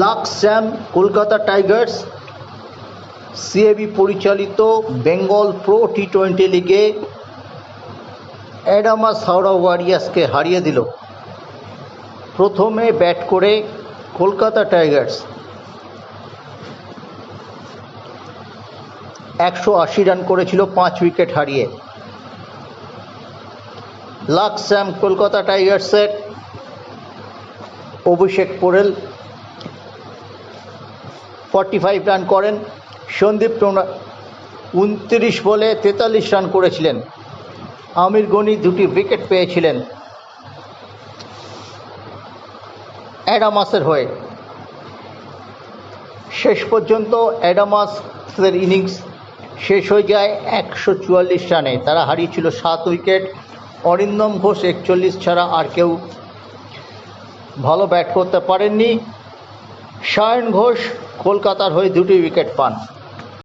লাক্সস্যাম Kolkata Tigers CAB পরিচালিত Bengal pro T20 লিগে অ্যাডামাস হাওড়া ওয়ারিয়র্সকে হারিয়ে দিল। প্রথমে ব্যাট করে কলকাতা টাইগার্স 180 রান করেছিল 5 উইকেট হারিয়ে। লাক্সস্যাম কলকাতা টাইগার্সের অভিষেক পোরেল 45 রান করেন। সন্দীপ টোনা 29 বলে 43 রান করেছিলেন। আমির গনি 2টি উইকেট পেয়েছিলেন অ্যাডামাসের হয়ে। শেষ পর্যন্ত অ্যাডামাসের ইনিংস শেষ হয়ে যায় 144 রানে। তারা হারিয়েছিল 7 উইকেট। অরিন্দম ঘোষ 41 ছাড়া আর কেউ ভালো ব্যাট করতে পারেননি। সায়ন ঘোষ কলকাতার হয়ে 2টি উইকেট পান।